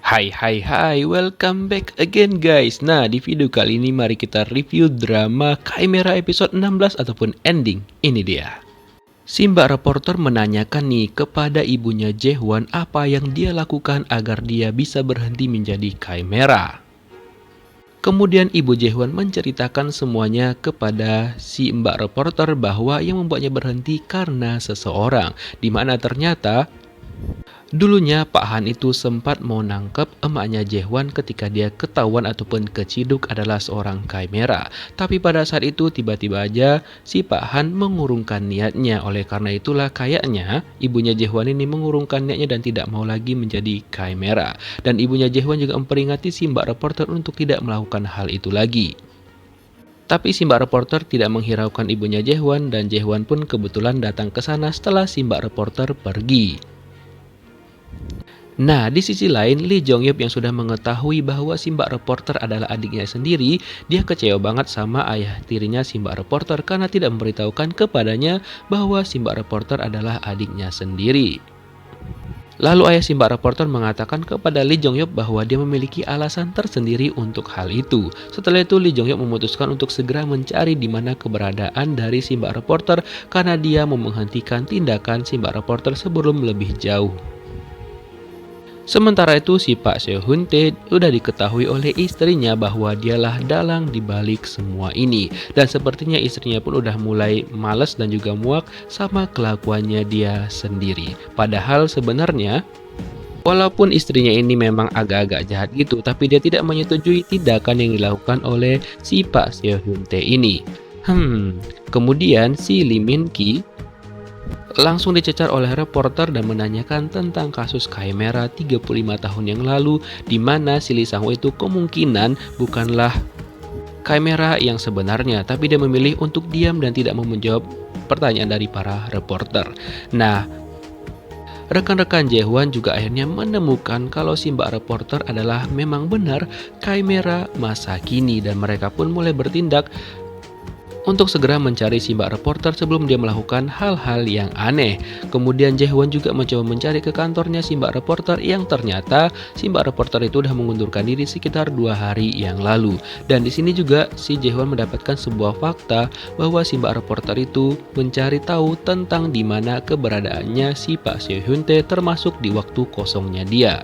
Hai, welcome back again guys. Nah, di video kali ini mari kita review drama Chimera episode 16 ataupun ending. Ini dia. Si Mbak reporter menanyakan nih kepada ibunya Jaehwon apa yang dia lakukan agar dia bisa berhenti menjadi Chimera. Kemudian ibu Jaehwon menceritakan semuanya kepada si Mbak reporter bahwa yang membuatnya berhenti karena seseorang, dimana ternyata dulunya Pak Han itu sempat mau nangkep emaknya Jaehwon ketika dia ketahuan ataupun keciduk adalah seorang Chimera. Tapi pada saat itu tiba-tiba aja si Pak Han mengurungkan niatnya. Oleh karena itulah kayaknya ibunya Jaehwon ini mengurungkan niatnya dan tidak mau lagi menjadi Chimera. Dan ibunya Jaehwon juga memperingati si Mbak reporter untuk tidak melakukan hal itu lagi. Tapi si Mbak reporter tidak menghiraukan ibunya Jaehwon dan Jaehwon pun kebetulan datang ke sana setelah si Mbak reporter pergi. Nah, di sisi lain, Lee Jong Yup yang sudah mengetahui bahwa si Mbak reporter adalah adiknya sendiri, dia kecewa banget sama ayah tirinya si Mbak reporter karena tidak memberitahukan kepadanya bahwa si Mbak reporter adalah adiknya sendiri. Lalu ayah si Mbak reporter mengatakan kepada Lee Jong Yup bahwa dia memiliki alasan tersendiri untuk hal itu. Setelah itu Lee Jong Yup memutuskan untuk segera mencari di mana keberadaan dari si Mbak reporter karena dia mau menghentikan tindakan si Mbak reporter sebelum lebih jauh. Sementara itu si Pak Seo-hun Tae udah diketahui oleh istrinya bahwa dialah dalang dibalik semua ini. Dan sepertinya istrinya pun udah mulai males dan juga muak sama kelakuannya dia sendiri. Padahal sebenarnya walaupun istrinya ini memang agak-agak jahat gitu, tapi dia tidak menyetujui tindakan yang dilakukan oleh si Pak Seo-hun Tae ini. Kemudian si Lee Min Ki langsung dicecar oleh reporter dan menanyakan tentang kasus Chimera 35 tahun yang lalu, di mana si Lee Sang-woo itu kemungkinan bukanlah Chimera yang sebenarnya, tapi dia memilih untuk diam dan tidak mau menjawab pertanyaan dari para reporter. Nah, rekan-rekan Jaehwon juga akhirnya menemukan kalau si Mbak reporter adalah memang benar Chimera masa kini dan mereka pun mulai bertindak untuk segera mencari si Mbak reporter sebelum dia melakukan hal-hal yang aneh. Kemudian Jaehwon juga mencoba mencari ke kantornya si Mbak reporter yang ternyata si Mbak reporter itu udah mengundurkan diri sekitar 2 hari yang lalu. Dan di sini juga si Jaehwon mendapatkan sebuah fakta bahwa si Mbak reporter itu mencari tahu tentang di mana keberadaannya si Pak Seo-hun Tae termasuk di waktu kosongnya dia.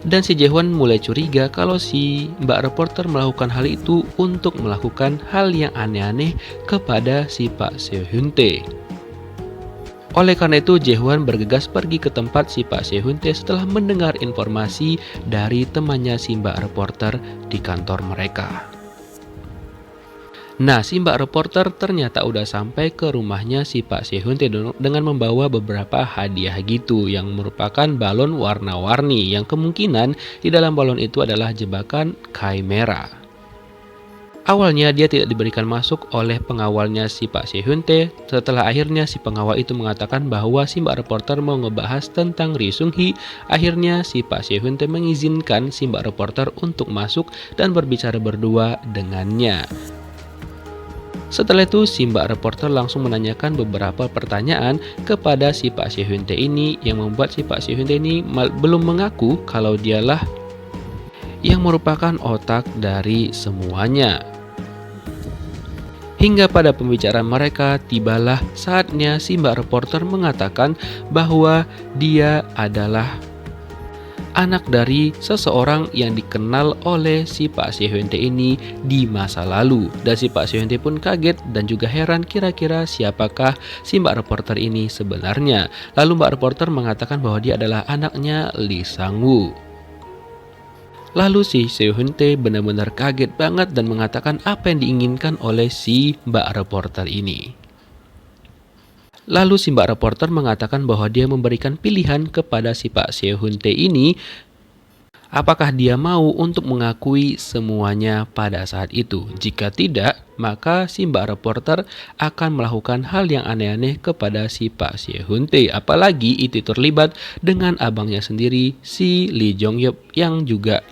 Dan si Jaehwon mulai curiga kalau si Mbak reporter melakukan hal itu untuk melakukan hal yang aneh-aneh kepada si Pak Seo-hun Tae. Oleh karena itu Jaehwon bergegas pergi ke tempat si Pak Seo-hun Tae setelah mendengar informasi dari temannya si Mbak reporter di kantor mereka. Nah, si Mbak reporter ternyata udah sampai ke rumahnya si Pak Seo-hun Tae dengan membawa beberapa hadiah gitu yang merupakan balon warna-warni yang kemungkinan di dalam balon itu adalah jebakan Chimera. Awalnya dia tidak diberikan masuk oleh pengawalnya si Pak Seo-hun Tae. Setelah akhirnya si pengawal itu mengatakan bahwa si Mbak reporter mau ngebahas tentang Ri Sung-hee, akhirnya si Pak Seo-hun Tae mengizinkan si Mbak reporter untuk masuk dan berbicara berdua dengannya. Setelah itu si Mbak reporter langsung menanyakan beberapa pertanyaan kepada si Pak Seo-hun Tae ini yang membuat si Pak Seo-hun Tae ini belum mengaku kalau dialah yang merupakan otak dari semuanya. Hingga pada pembicaraan mereka tibalah saatnya si Mbak reporter mengatakan bahwa dia adalah anak dari seseorang yang dikenal oleh si Pak Seo-hun Tae ini di masa lalu. Dan si Pak Seo-hun Tae pun kaget dan juga heran kira-kira siapakah si Mbak reporter ini sebenarnya. Lalu Mbak reporter mengatakan bahwa dia adalah anaknya Lee Sang-woo. Lalu si Seo-hun Tae benar-benar kaget banget dan mengatakan apa yang diinginkan oleh si Mbak reporter ini. Lalu si Mbak reporter mengatakan bahwa dia memberikan pilihan kepada si Pak Seo-hun Tae ini apakah dia mau untuk mengakui semuanya pada saat itu. Jika tidak, maka si Mbak reporter akan melakukan hal yang aneh-aneh kepada si Pak Seo-hun Tae. Apalagi itu terlibat dengan abangnya sendiri si Lee Jong Yup yang juga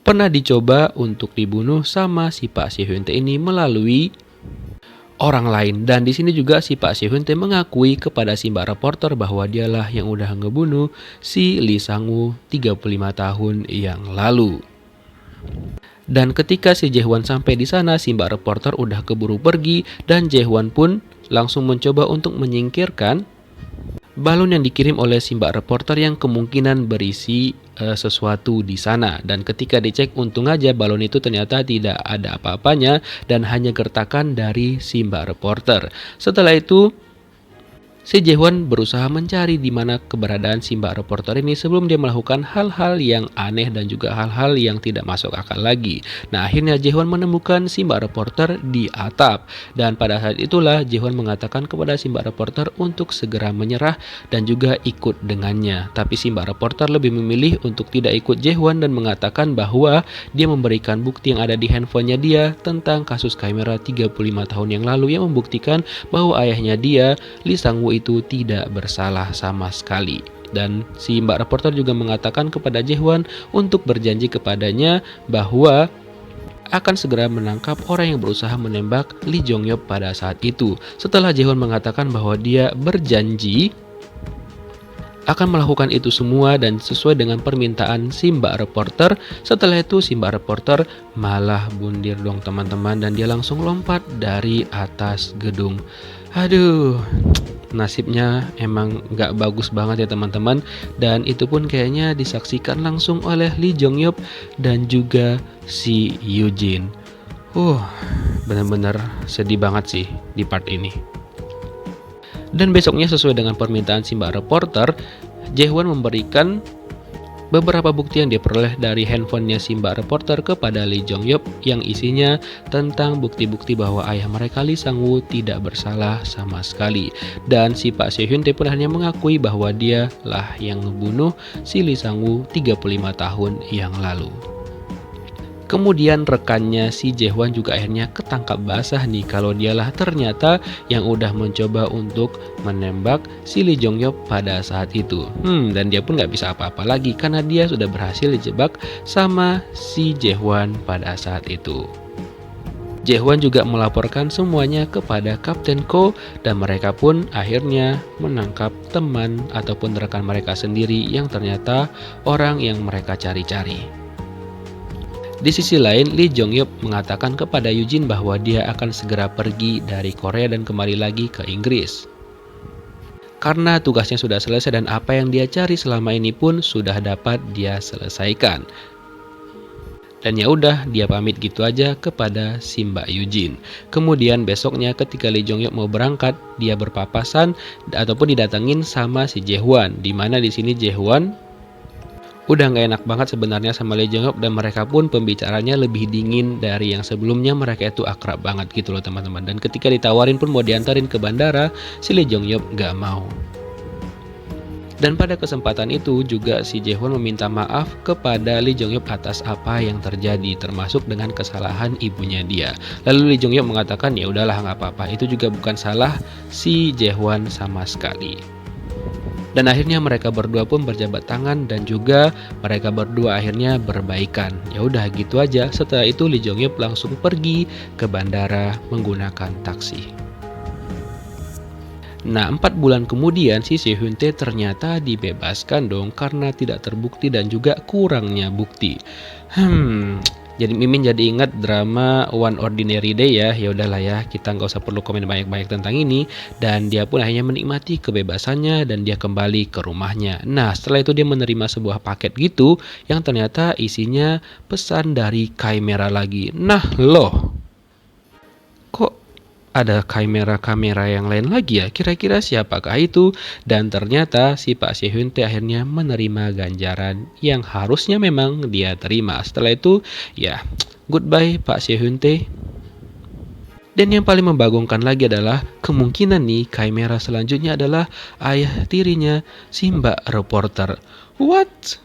pernah dicoba untuk dibunuh sama si Pak Seo-hun Tae ini melalui orang lain. Dan di sini juga si Pak Sehunte mengakui kepada si Mbak reporter bahwa dialah yang udah ngebunuh si Lee Sang-woo 35 tahun yang lalu. Dan ketika si Jae-hwan sampai di sana, si Mbak reporter udah keburu pergi dan Jae-hwan pun langsung mencoba untuk menyingkirkan balon yang dikirim oleh si Mbak reporter yang kemungkinan berisi sesuatu di sana. Dan ketika dicek, untung aja balon itu ternyata tidak ada apa-apanya dan hanya gertakan dari si Mbak reporter. Setelah itu si Jae-hwan berusaha mencari di mana keberadaan si Mbak reporter ini sebelum dia melakukan hal-hal yang aneh dan juga hal-hal yang tidak masuk akal lagi. Nah, akhirnya Jae-hwan menemukan si Mbak reporter di atap. Dan pada saat itulah Jae-hwan mengatakan kepada si Mbak reporter untuk segera menyerah dan juga ikut dengannya. Tapi si Mbak reporter lebih memilih untuk tidak ikut Jae-hwan dan mengatakan bahwa dia memberikan bukti yang ada di handphonenya dia tentang kasus kamera 35 tahun yang lalu yang membuktikan bahwa ayahnya dia, Lee Sang-woo, itu tidak bersalah sama sekali. Dan si Mbak reporter juga mengatakan kepada Jae-hwan untuk berjanji kepadanya bahwa akan segera menangkap orang yang berusaha menembak Lee Jong-yeop pada saat itu. Setelah Jae-hwan mengatakan bahwa dia berjanji akan melakukan itu semua dan sesuai dengan permintaan si Mbak reporter. Setelah itu si Mbak reporter malah bundir dong teman-teman, dan dia langsung lompat dari atas gedung. Aduh, nasibnya emang gak bagus banget ya teman-teman. Dan itu pun kayaknya disaksikan langsung oleh Lee Jong-yeop dan juga si Yoo-jin. Bener-bener sedih banget sih di part ini. Dan besoknya sesuai dengan permintaan si Mbak reporter, Jae-hwan memberikan beberapa bukti yang diperoleh dari handphonenya si Mbak reporter kepada Lee Jong-yeop yang isinya tentang bukti-bukti bahwa ayah mereka Lee Sang-woo tidak bersalah sama sekali. Dan si Pak Sehunte pun hanya mengakui bahwa dia lah yang membunuh si Lee Sang-woo 35 tahun yang lalu. Kemudian rekannya si Jae-hwan juga akhirnya ketangkap basah nih kalau dialah ternyata yang udah mencoba untuk menembak si Lee Jong-yeop pada saat itu. Dan dia pun gak bisa apa-apa lagi karena dia sudah berhasil dijebak sama si Jae-hwan pada saat itu. Jae-hwan juga melaporkan semuanya kepada Kapten Ko dan mereka pun akhirnya menangkap teman ataupun rekan mereka sendiri yang ternyata orang yang mereka cari-cari. Di sisi lain, Lee Jong-yeop mengatakan kepada Yoo-jin bahwa dia akan segera pergi dari Korea dan kembali lagi ke Inggris. Karena tugasnya sudah selesai dan apa yang dia cari selama ini pun sudah dapat dia selesaikan. Dan ya udah, dia pamit gitu aja kepada si Mbak Yoo-jin. Kemudian besoknya ketika Lee Jong-yeop mau berangkat, dia berpapasan ataupun didatengin sama si Jae-hwan. Dimana di sini Jae-hwan udah gak enak banget sebenarnya sama Lee Jong-yeop dan mereka pun pembicaranya lebih dingin dari yang sebelumnya. Mereka itu akrab banget gitu loh teman-teman. Dan ketika ditawarin pun mau diantarin ke bandara, si Lee Jong-yeop gak mau. Dan pada kesempatan itu juga si Jae-hwan meminta maaf kepada Lee Jong-yeop atas apa yang terjadi, termasuk dengan kesalahan ibunya dia. Lalu Lee Jong-yeop mengatakan ya udahlah gak apa-apa, itu juga bukan salah si Jae-hwan sama sekali. Dan akhirnya mereka berdua pun berjabat tangan dan juga mereka berdua akhirnya berbaikan. Ya udah gitu aja. Setelah itu Lee Jong-yeop langsung pergi ke bandara menggunakan taksi. Nah, 4 bulan kemudian si Sehunte ternyata dibebaskan dong karena tidak terbukti dan juga kurangnya bukti. Jadi Mimin jadi ingat drama One Ordinary Day ya. Ya udahlah ya, kita nggak usah perlu komen banyak-banyak tentang ini. Dan dia pun akhirnya menikmati kebebasannya dan dia kembali ke rumahnya. Nah, setelah itu dia menerima sebuah paket gitu yang ternyata isinya pesan dari Chimera lagi. Nah loh, kok ada kamera yang lain lagi ya? Kira-kira siapakah itu? Dan ternyata si Pak Sehunte akhirnya menerima ganjaran yang harusnya memang dia terima. Setelah itu ya goodbye Pak Sehunte. Dan yang paling membagongkan lagi adalah kemungkinan nih kamera selanjutnya adalah ayah tirinya si Mbak reporter. What?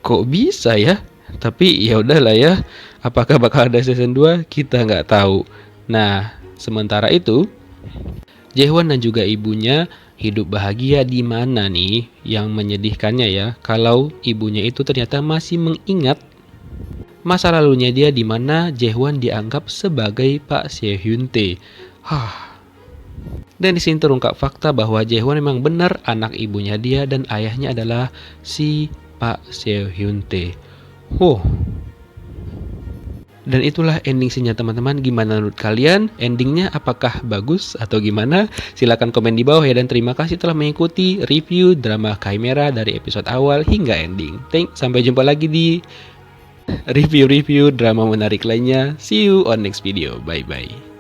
Kok bisa ya? Tapi ya udahlah ya. Apakah bakal ada season 2? Kita nggak tahu. Nah, sementara itu Jae-hwan dan juga ibunya hidup bahagia di mana nih? Yang menyedihkannya ya, kalau ibunya itu ternyata masih mengingat masa lalunya dia di mana Jae-hwan dianggap sebagai Pak Seo-hyun-tae. Dan di sini terungkap fakta bahwa Jae-hwan memang benar anak ibunya dia dan ayahnya adalah si Pak Seo-hyun-tae. Dan itulah ending scene-nya teman-teman. Gimana menurut kalian? Endingnya apakah bagus atau gimana? Silahkan komen di bawah ya, dan terima kasih telah mengikuti review drama Chimera dari episode awal hingga ending. Sampai jumpa lagi di review-review drama menarik lainnya. See you on next video. Bye-bye.